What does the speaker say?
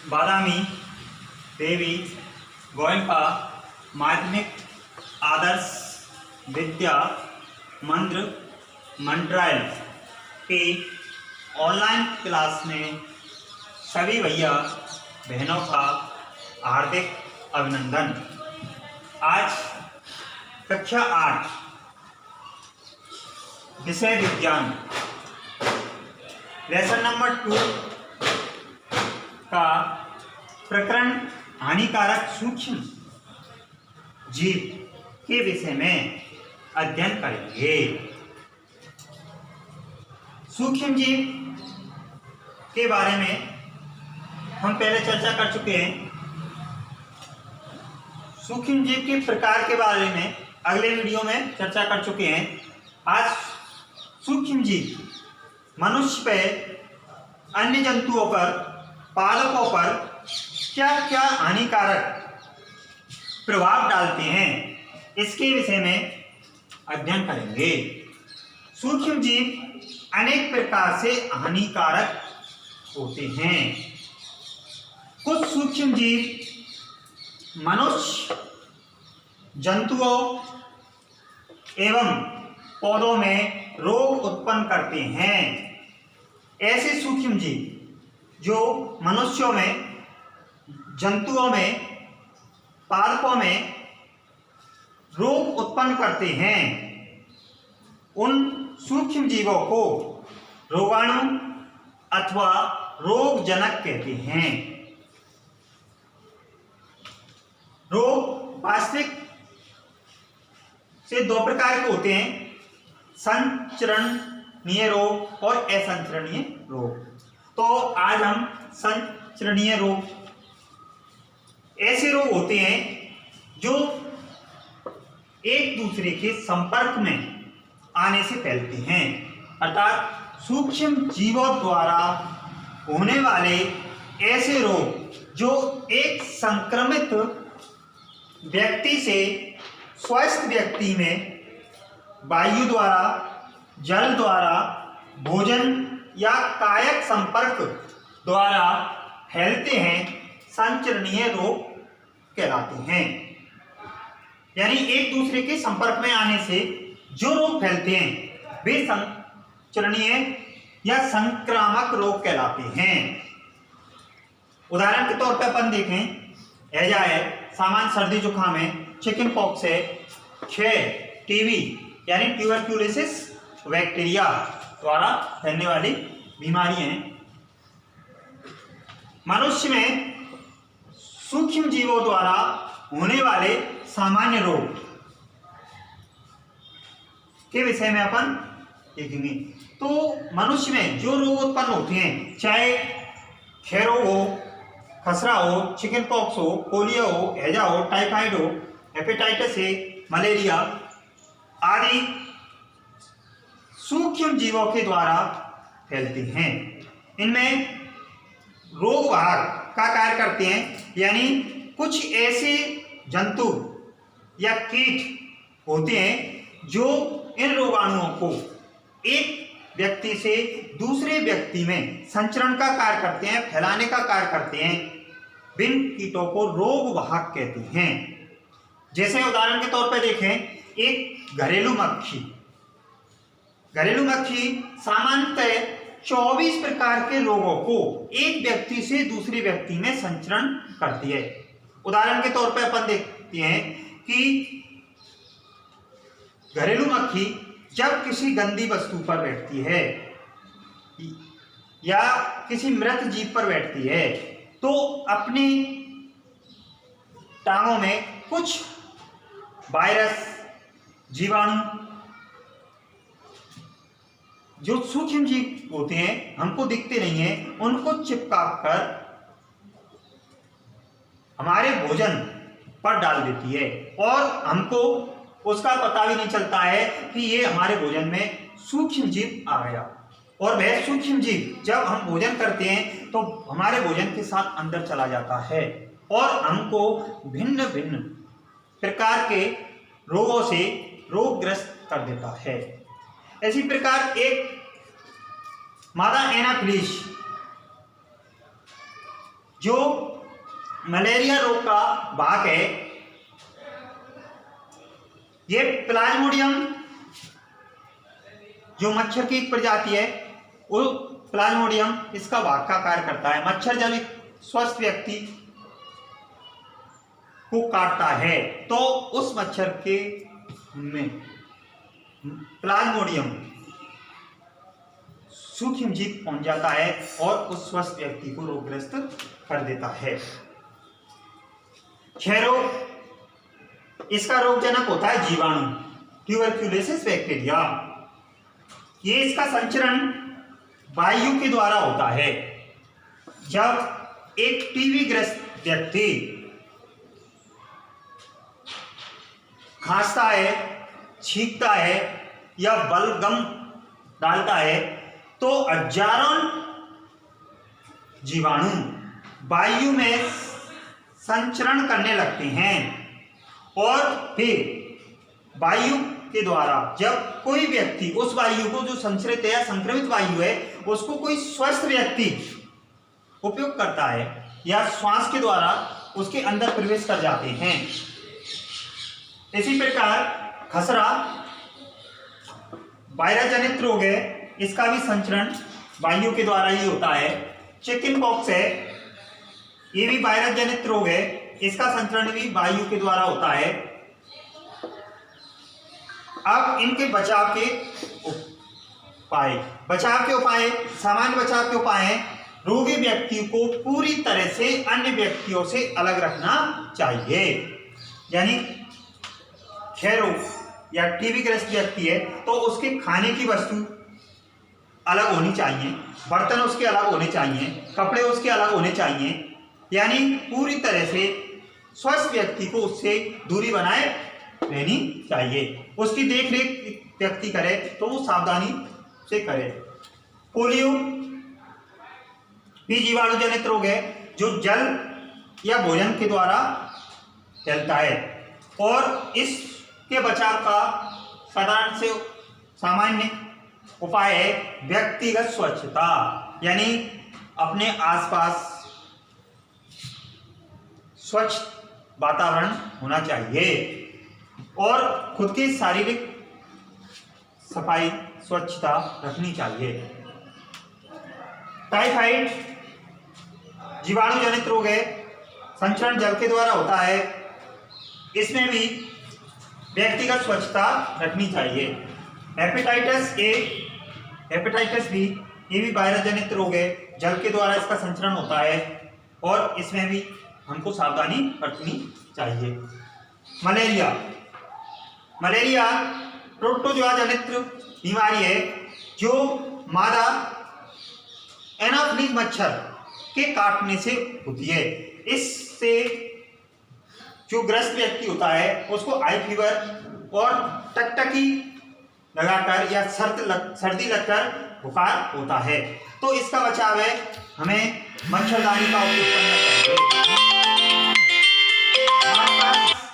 बादामी देवी गोयनका माध्यमिक आदर्श विद्या मंदिर मंडरायल के ऑनलाइन क्लास में सभी भैया बहनों का हार्दिक अभिनंदन। आज कक्षा 8 विषय विज्ञान लेसन नंबर 2 का प्रकरण हानिकारक सूक्ष्म जीव के विषय में अध्ययन करेंगे। सूक्ष्म जीव के बारे में हम पहले चर्चा कर चुके हैं। सूक्ष्म जीव के प्रकार के बारे में अगले वीडियो में चर्चा कर चुके हैं। आज सूक्ष्म जीव मनुष्य पर, अन्य जंतुओं पर, पालकों पर क्या क्या हानिकारक प्रभाव डालते हैं, इसके विषय में अध्ययन करेंगे। सूक्ष्म जीव अनेक प्रकार से हानिकारक होते हैं। कुछ सूक्ष्म जीव मनुष्य, जंतुओं एवं पौधों में रोग उत्पन्न करते हैं। ऐसे सूक्ष्म जीव जो मनुष्यों में, जंतुओं में, पालकों में रोग उत्पन्न करते हैं, उन सूक्ष्म जीवों को रोगाणु अथवा रोगजनक कहते हैं। रोग वास्तविक से 2 प्रकार के होते हैं, संचरणीय रोग और असंचरणीय रोग। तो आज हम संचरणीय रोग, ऐसे रोग होते हैं जो एक दूसरे के संपर्क में आने से फैलते हैं, अर्थात सूक्ष्म जीवों द्वारा होने वाले ऐसे रोग जो एक संक्रमित व्यक्ति से स्वस्थ व्यक्ति में वायु द्वारा, जल द्वारा, भोजन या कायक संपर्क द्वारा फैलते हैं, संचरणीय रोग कहलाते हैं। यानी एक दूसरे के संपर्क में आने से जो रोग फैलते हैं वे संचरणीय या संक्रामक रोग कहलाते हैं। उदाहरण के तौर पर अपन देखें, हैजा है, सामान्य सर्दी जुकाम है, चिकन पॉक्स है, क्षय, टीबी यानी ट्यूबरक्यूलोसिस बैक्टीरिया द्वारा फैलने वाली बीमारी हैं। मनुष्य में सूक्ष्म जीवों द्वारा होने वाले सामान्य रोग के विषय में अपन देखेंगे। तो मनुष्य में जो रोग उत्पन्न होते हैं, चाहे क्षय रोग हो, खसरा हो, चिकन पॉक्स हो, पोलियो हो, हैजा हो, टाइफाइड हो, हेपेटाइटिस ए, मलेरिया आदि सूक्ष्म जीवों के द्वारा फैलते हैं। इनमें रोग वाहक का कार्य करते हैं, यानी कुछ ऐसे जंतु या कीट होते हैं जो इन रोगाणुओं को एक व्यक्ति से दूसरे व्यक्ति में संचरण का कार्य करते हैं, फैलाने का कार्य करते हैं। विन कीटों को रोग वाहक कहते हैं। जैसे उदाहरण के तौर पर देखें, एक घरेलू मक्खी। घरेलू मक्खी सामान्यतः 24 प्रकार के रोगों को एक व्यक्ति से दूसरे व्यक्ति में संचरण करती है। उदाहरण के तौर पर अपन देखते हैं कि घरेलू मक्खी जब किसी गंदी वस्तु पर बैठती है या किसी मृत जीव पर बैठती है तो अपनी टांगों में कुछ वायरस, जीवाणु, जो सूक्ष्म जीव होते हैं, हमको दिखते नहीं हैं, उनको चिपका कर हमारे भोजन पर डाल देती है और हमको उसका पता भी नहीं चलता है कि ये हमारे भोजन में सूक्ष्म जीव आ गया। और वह सूक्ष्म जीव जब हम भोजन करते हैं तो हमारे भोजन के साथ अंदर चला जाता है और हमको भिन्न भिन्न प्रकार के रोगों से रोगग्रस्त कर देता है। इसी प्रकार एक मादा एनाफिलिस जो मलेरिया रोग का वाहक है, ये प्लाज्मोडियम जो मच्छर की एक प्रजाति है, वो प्लाज्मोडियम इसका वाहक का कार्य करता है। मच्छर जब एक स्वस्थ व्यक्ति को काटता है तो उस मच्छर के में प्लाज्मोडियम सूक्ष्म जीव पहुंच जाता है और उस स्वस्थ व्यक्ति को रोगग्रस्त कर देता है। क्षय रोग, इसका रोगजनक होता है जीवाणु, ट्यूबरक्यूलोसिस बैक्टीरिया। ये इसका संचरण वायु के द्वारा होता है। जब एक टीबी ग्रस्त व्यक्ति खांसता है, छींकता है या बलगम डालता है तो हजारों जीवाणु वायु में संचरण करने लगते हैं और फिर वायु के द्वारा जब कोई व्यक्ति उस वायु को, जो संचरित या संक्रमित वायु है, उसको कोई स्वस्थ व्यक्ति उपयोग करता है या श्वास के द्वारा उसके अंदर प्रवेश कर जाते हैं। इसी प्रकार खसरा वायरस जनित रोग है, इसका भी संचरण वायु के द्वारा ही होता है। चिकन पॉक्स है, ये भी वायरस जनित रोग है, इसका संचरण भी वायु के द्वारा होता है। अब इनके बचाव के उपाय, सामान्य बचाव के उपाय हैं, रोगी व्यक्ति को पूरी तरह से अन्य व्यक्तियों से अलग रखना चाहिए। यानी क्षय रोग या टीबी ग्रस्त व्यक्ति है तो उसके खाने की वस्तु अलग होनी चाहिए, बर्तन उसके अलग होने चाहिए, कपड़े उसके अलग होने चाहिए। यानी पूरी तरह से स्वस्थ व्यक्ति को उससे दूरी बनाए रहनी चाहिए। उसकी देखरेख व्यक्ति करे तो वो सावधानी से करे। पोलियो भी जीवाणु जनित रोग है जो जल या भोजन के द्वारा फैलता है और इसके बचाव का साधारण से सामान्य उपाय है व्यक्तिगत स्वच्छता। यानी अपने आसपास स्वच्छ वातावरण होना चाहिए और खुद की शारीरिक सफाई स्वच्छता रखनी चाहिए। टाइफाइड जीवाणु जनित रोग है, संचरण जल के द्वारा होता है, इसमें भी व्यक्तिगत स्वच्छता रखनी चाहिए। हेपेटाइटिस ए, हेपेटाइटिस बी, ये भी वायरस जनित रोग है, जल के द्वारा इसका संचरण होता है और इसमें भी हमको सावधानी बरतनी चाहिए। मलेरिया प्रोटोजोआ जनित बीमारी है जो मादा एनाफिलीज मच्छर के काटने से होती है। इससे जो ग्रस्त व्यक्ति होता है उसको आई फीवर और टकटकी लगाकर या सर्दी लगकर बुखार होता है। तो इसका बचाव है, हमें मच्छरदानी का उपयोग करना चाहिए। हमारे पास